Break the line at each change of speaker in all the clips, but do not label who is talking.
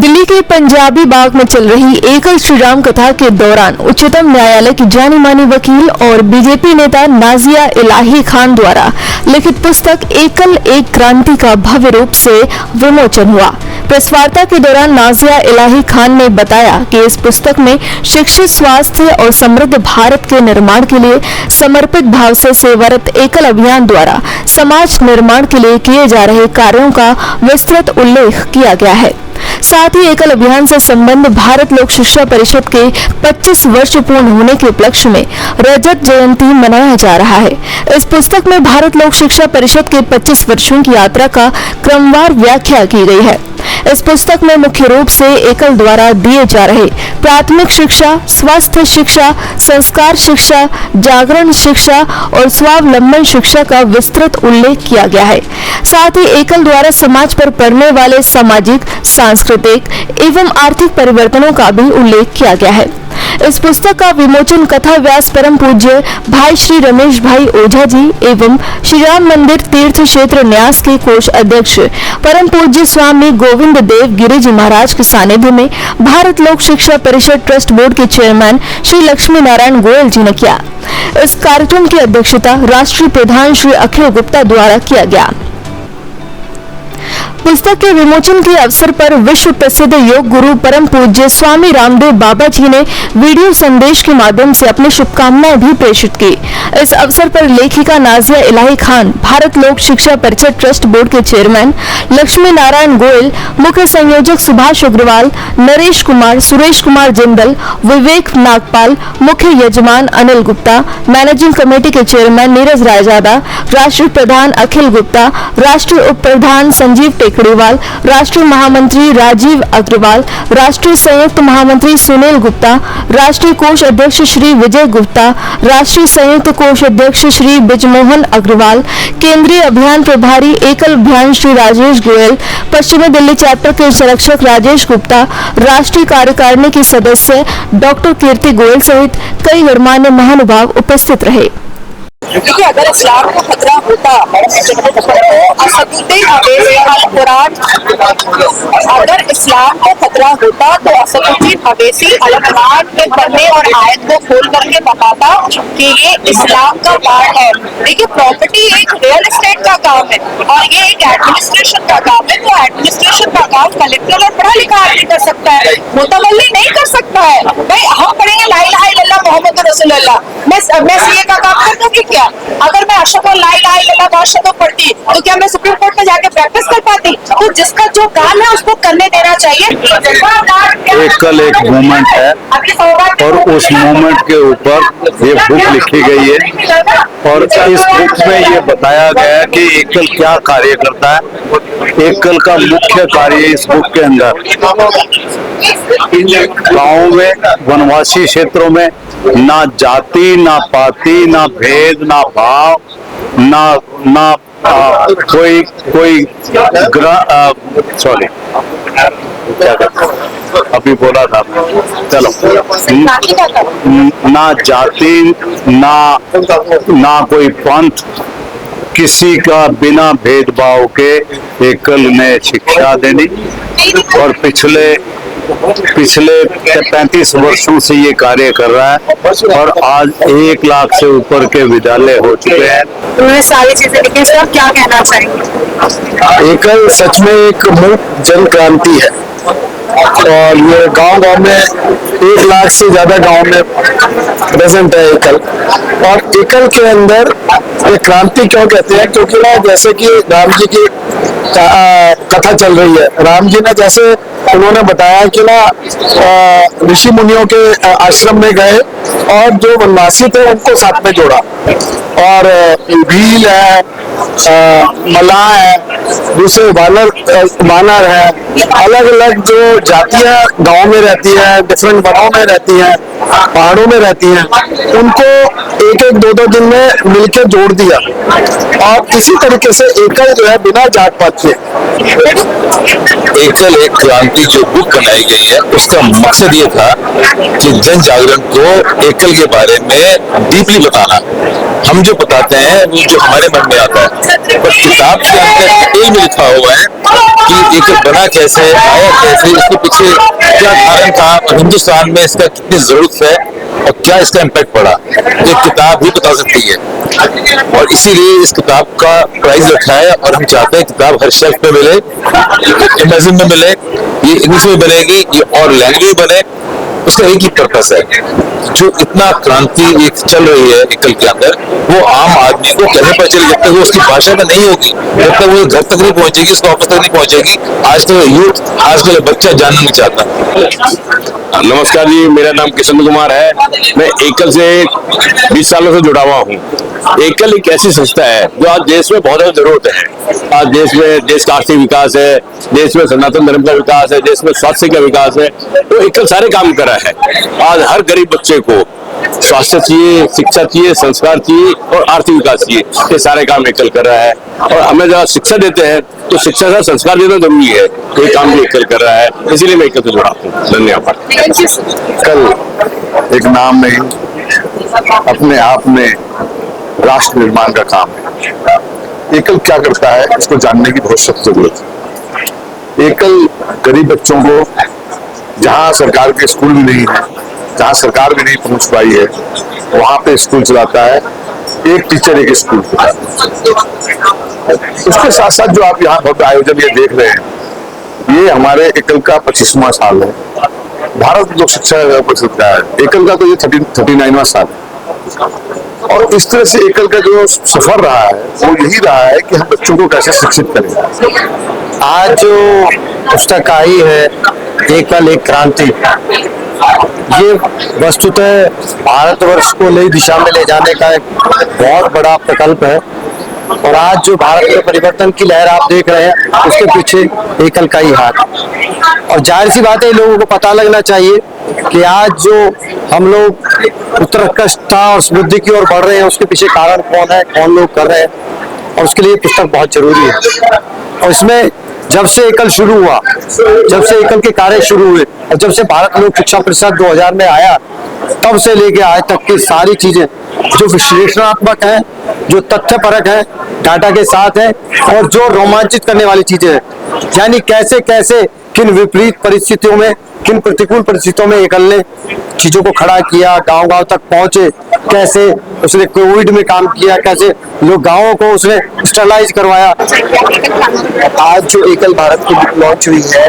दिल्ली के पंजाबी बाग में चल रही एकल श्रीराम कथा के दौरान उच्चतम न्यायालय की जानी मानी वकील और बीजेपी नेता नाजिया इलाही खान द्वारा लिखित पुस्तक एकल एक क्रांति का भव्य रूप से विमोचन हुआ। प्रेस वार्ता के दौरान नाजिया इलाही खान ने बताया कि इस पुस्तक में शिक्षित, स्वास्थ्य और समृद्ध भारत के निर्माण के लिए समर्पित भाव से सेवारत एकल अभियान द्वारा समाज निर्माण के लिए किए जा रहे कार्यों का विस्तृत उल्लेख किया गया है। साथ ही एकल अभियान से संबंध भारत लोक शिक्षा परिषद के 25 वर्ष पूर्ण होने के उपलक्ष्य में रजत जयंती मनाया जा रहा है। इस पुस्तक में भारत लोक शिक्षा परिषद के 25 वर्षों की यात्रा का क्रमवार व्याख्या की गई है। इस पुस्तक में मुख्य रूप से एकल द्वारा दिए जा रहे प्राथमिक शिक्षा, स्वास्थ्य शिक्षा, संस्कार शिक्षा, जागरण शिक्षा और स्वावलंबन शिक्षा का विस्तृत उल्लेख किया गया है। साथ ही एकल द्वारा समाज पर पड़ने वाले सामाजिक, सांस्कृतिक एवं आर्थिक परिवर्तनों का भी उल्लेख किया गया है। इस पुस्तक का विमोचन कथा व्यास परम पूज्य भाई श्री रमेश भाई ओझा जी एवं श्री राम मंदिर तीर्थ क्षेत्र न्यास के कोष अध्यक्ष परम पूज्य स्वामी गोविंद देव गिरि जी महाराज के सानिध्य में भारत लोक शिक्षा परिषद ट्रस्ट बोर्ड के चेयरमैन श्री लक्ष्मी नारायण गोयल जी ने किया। इस कार्यक्रम की अध्यक्षता राष्ट्रीय प्रधान श्री अखिल गुप्ता द्वारा किया गया। पुस्तक के विमोचन के अवसर पर विश्व प्रसिद्ध योग गुरु परम पूज्य स्वामी रामदेव बाबा जी ने वीडियो संदेश के माध्यम से अपनी शुभकामनाएं भी प्रेषित की। इस अवसर पर लेखिका नाजिया इलाही खान, भारत लोक शिक्षा परिषद ट्रस्ट बोर्ड के चेयरमैन लक्ष्मी नारायण गोयल, मुख्य संयोजक सुभाष अग्रवाल, नरेश कुमार, सुरेश कुमार जिंदल, विवेक नागपाल, मुख्य यजमान अनिल गुप्ता, मैनेजिंग कमेटी के चेयरमैन नीरज रायजादा, राष्ट्रीय प्रधान अखिल गुप्ता, राष्ट्रीय उप प्रधान संजीव टेकड़ीवाल, राष्ट्रीय महामंत्री राजीव अग्रवाल, राष्ट्रीय संयुक्त महामंत्री सुनील गुप्ता, राष्ट्रीय कोष अध्यक्ष श्री विजय गुप्ता, राष्ट्रीय संयुक्त कोष अध्यक्ष श्री बिजमोहन अग्रवाल, केंद्रीय अभियान प्रभारी एकल अभियान श्री राजेश गोयल, पश्चिमी दिल्ली चैप्टर के संरक्षक राजेश गुप्ता, राष्ट्रीय कार्यकारिणी के सदस्य डॉक्टर कीर्ति गोयल सहित कई गणमान्य महानुभाव उपस्थित रहे।
क्योंकि अगर इस्लाम को खतरा होता अगर इस्लाम को खतरा होता तो असदुद्दीन अवैसी अल-कुरान के पन्ने और आयत को खोल करके बताता कि ये इस्लाम का पार्ट है। देखिए, प्रॉपर्टी एक रियल एस्टेट का काम है और ये एक एडमिनिस्ट्रेशन का काम है। तो एडमिनिस्ट्रेशन का काम कलेक्टर और पढ़ा लिखा आदमी कर सकता है, मुतवल्ली नहीं कर सकता है। भाई हम पढ़ेंगे ला इलाहा इल्लल्लाह मोहम्मद रसूलुल्लाह, मैं सीए का काम कर दूंगी क्या? अगर मैं अशहदु ला इलाहा इल्लल्लाह व अशहदु पढ़ती तो क्या मैं सुप्रीम कोर्ट में जाके प्रैक्टिस कर पाती? तो जिसका जो काम है उसको करने देना चाहिए।
एकल एक मूवमेंट है और उस मूवमेंट के ऊपर ये बुक लिखी गई है और इस बुक में ये बताया गया है कि एकल क्या कार्य करता है। एकल का मुख्य कार्य इस बुक के अंदर गाँव में, वनवासी क्षेत्रों में ना जाति, ना पाति, ना भेद, ना भाव, ना कोई सॉरी क्या कहते अभी बोला था, चलो, ना जाति, ना कोई पंथ, किसी का बिना भेदभाव के एकल ने शिक्षा देनी और पिछले 35 वर्षों से ये कार्य कर रहा है और आज 1 लाख से ऊपर के विद्यालय हो चुके हैं।
उन्होंने सारी चीजें लिखी, सर क्या कहना चाहेंगे?
एकल सच में एक मूक जन क्रांति है और ये गांव में 1 लाख से ज्यादा गांव में प्रेजेंट है एकल। और एकल के अंदर ये क्रांति क्यों कहते हैं? क्योंकि ना जैसे कि राम जी की कथा चल रही है, राम जी ने जैसे उन्होंने बताया कि ना ऋषि मुनियों के आश्रम में गए और जो वनवासी थे उनको साथ में जोड़ा और भील है, मलाह है, दूसरे वानर है, अलग अलग जो जातियां गांव में रहती है, डिफरेंट वनों में रहती हैं, पहाड़ों में रहती हैं, उनको 1-1, 2-2 दिन में मिलकर जोड़ दिया और इसी तरीके से एकल जो है बिना जात पात के।
एकल एक क्रांति जो बुक बनाई गई है उसका मकसद ये था कि जन जागरण को एकल के बारे में डीपली बताना। हम जो बताते हैं वो जो हमारे मन में आता है, पर किताब के अंदर डिटेल में लिखा हुआ है कि एकल बना कैसे, आया कैसे, इसके पीछे क्या कारण था और हिंदुस्तान में इसका कितनी जरूरत है और क्या इसका इम्पैक्ट पड़ा, एक किताब भी बता सकती है। और इसीलिए इस किताब का प्राइस रखा है और हम चाहते हैं किताब हर शेल्फ पे मिले, अमेज़न में मिले, ये इंग्लिश में बनेगी, ये और लैंग्वेज बने। उसका एक ही पर्पस है, जो इतना क्रांति एक चल रही है एकल के अंदर, वो आम आदमी को कहने पर चले, जब तक वो उसकी भाषा में नहीं होगी, जब तक वो घर तक नहीं पहुंचेगी, उसके ऑफिस तक नहीं पहुंचेगी, आज कल यूथ, आज कल बच्चा जानना नहीं चाहता।
नमस्कार जी, मेरा नाम किशन कुमार है। मैं एकल से 20 सालों से जुड़ा हुआ हूँ। एकल एक ऐसी संस्था है जो आज देश में बहुत ज्यादा जरूरत है। आज देश में देश का आर्थिक विकास है, देश में सनातन धर्म का विकास है, देश में स्वास्थ्य का विकास है, तो एकल सारे काम कर रहा है। आज हर गरीब बच्चे को स्वास्थ्य चाहिए, शिक्षा चाहिए, संस्कार चाहिए और आर्थिक विकास चाहिए, ये सारे काम एकल कर रहा है। और हमें जब शिक्षा देते हैं तो शिक्षा का संस्कार देना जरूरी है, तो ये काम भी एकल कर रहा है, इसीलिए मैं एकल से जुड़ा हूँ। धन्यवाद।
एकल एक नाम नहीं, अपने आप में राष्ट्र निर्माण का काम है। एकल क्या करता है, इसको जानने की बहुत सख्त जरूरत है। एकल गरीब बच्चों को, जहाँ सरकार के स्कूल भी नहीं है, जहाँ सरकार भी नहीं पहुंच पाई है, वहां पे स्कूल चलाता है। एक टीचर एक स्कूल। उसके साथ साथ जो आप यहाँ भव्य आयोजन ये देख रहे हैं, ये हमारे एकल का 25वां साल है। भारत लोक शिक्षा परिषद का है, एकल का तो ये 39वां साल है। और इस तरह से एकल का जो सफर रहा है वो यही रहा है कि हम बच्चों को कैसे शिक्षित करें।
आज जो पुस्तक आई है एकल एक क्रांति, ये वस्तुतः भारतवर्ष को नई दिशा में ले जाने का एक बहुत बड़ा प्रकल्प है। और आज जो भारत में परिवर्तन की लहर आप देख रहे हैं, उसके पीछे एकल का ही हाथ। और जाहिर सी बात है, लोगों को पता लगना चाहिए कि आज जो हम लोग उत्कृष्टता और समृद्धि की ओर बढ़ रहे हैं, उसके पीछे कारण कौन है, कौन लोग कर रहे हैं, और उसके लिए पुस्तक बहुत जरूरी है। और इसमें जब से एकल शुरू हुआ, जब से एकल के कार्य शुरू हुए और जब से भारत लोक शिक्षा परिषद 2000 में आया, तब से लेके आज तक की सारी चीजें जो विश्लेषणात्मक है, जो तथ्यपरक है, डाटा के साथ है, और जो रोमांचित करने वाली चीजें हैं, यानी कैसे कैसे किन विपरीत परिस्थितियों में, किन प्रतिकूल परिस्थितियों में एकल ने चीजों को खड़ा किया, गांव गांव तक पहुंचे, कैसे उसने कोविड में काम किया, कैसे लोग गांवों को उसने स्टरलाइज करवाया।
आज जो एकल भारत की बुक लॉन्च हुई है,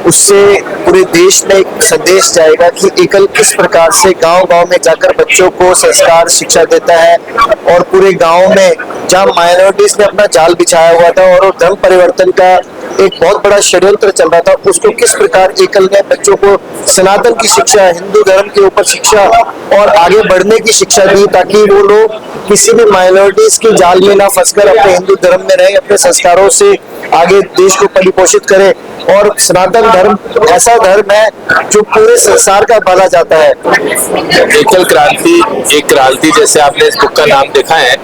उससे पूरे देश में एक संदेश जाएगा कि एकल किस प्रकार से गांव-गांव में जाकर बच्चों को संस्कार शिक्षा देता है, और पूरे गांव में जहां माइनॉरिटीज ने अपना जाल बिछाया हुआ था और धर्म परिवर्तन का एक बहुत बड़ा षड्यंत्र चल रहा था, उसको किस प्रकार एकल ने बच्चों को सनातन की शिक्षा, हिंदू धर्म के ऊपर शिक्षा और आगे बढ़ने की शिक्षा दी, ताकि वो लोग किसी भी माइनॉरिटीज के जाल में ना फंसकर अपने हिंदू धर्म में रहे, अपने संस्कारों से आगे देश को परिपोषित करे। और सनातन धर्म ऐसा धर्म है जो पूरे संसार का भला चाहता है।
एकल क्रांति, एक क्रांति जैसे आपने इस बुक का नाम देखा है,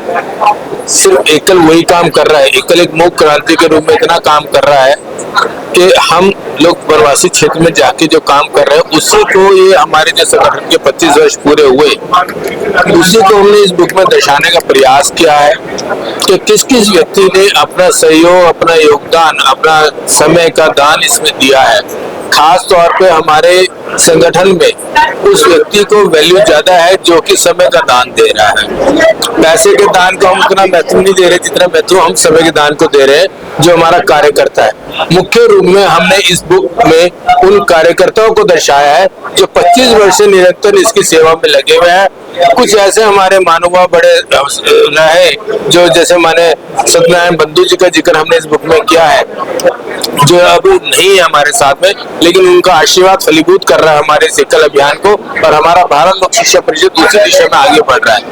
सिर्फ एकल वही काम कर रहा है। एकल एक मूक क्रांति के रूप में इतना काम कर रहा है कि हम लोग वनवासी क्षेत्र में जाके जो काम कर रहे हैं, उसी को, ये हमारे जो संगठन के 25 वर्ष पूरे हुए, उसी को हमने इस बुक में दर्शाने का प्रयास किया है कि किस किस व्यक्ति ने अपना सहयोग, अपना योगदान, अपना समय का दान इसमें दिया है। खास तौर पे हमारे संगठन में उस व्यक्ति को वैल्यू ज्यादा है जो कि समय का दान दे रहा है। पैसे के दान को हम उतना महत्व नहीं दे रहे जितना महत्व हम समय के दान को दे रहे हैं, जो हमारा कार्य करता है। मुख्य रूप में हमने इस बुक में उन कार्यकर्ताओं को दर्शाया है जो 25 वर्ष से निरंतर इसकी सेवा में लगे हुए हैं। कुछ ऐसे हमारे महानुभाव बड़े रहे, जो जैसे माने सत्यनारायण बंधु जी का जिक्र हमने इस बुक में किया है, जो अब नहीं है हमारे साथ में, लेकिन उनका आशीर्वाद फलीभूत कर रहा है हमारे एकल अभियान को, और हमारा भारत लोक शिक्षा परिषद दूसरी दिशा में आगे बढ़ रहा है।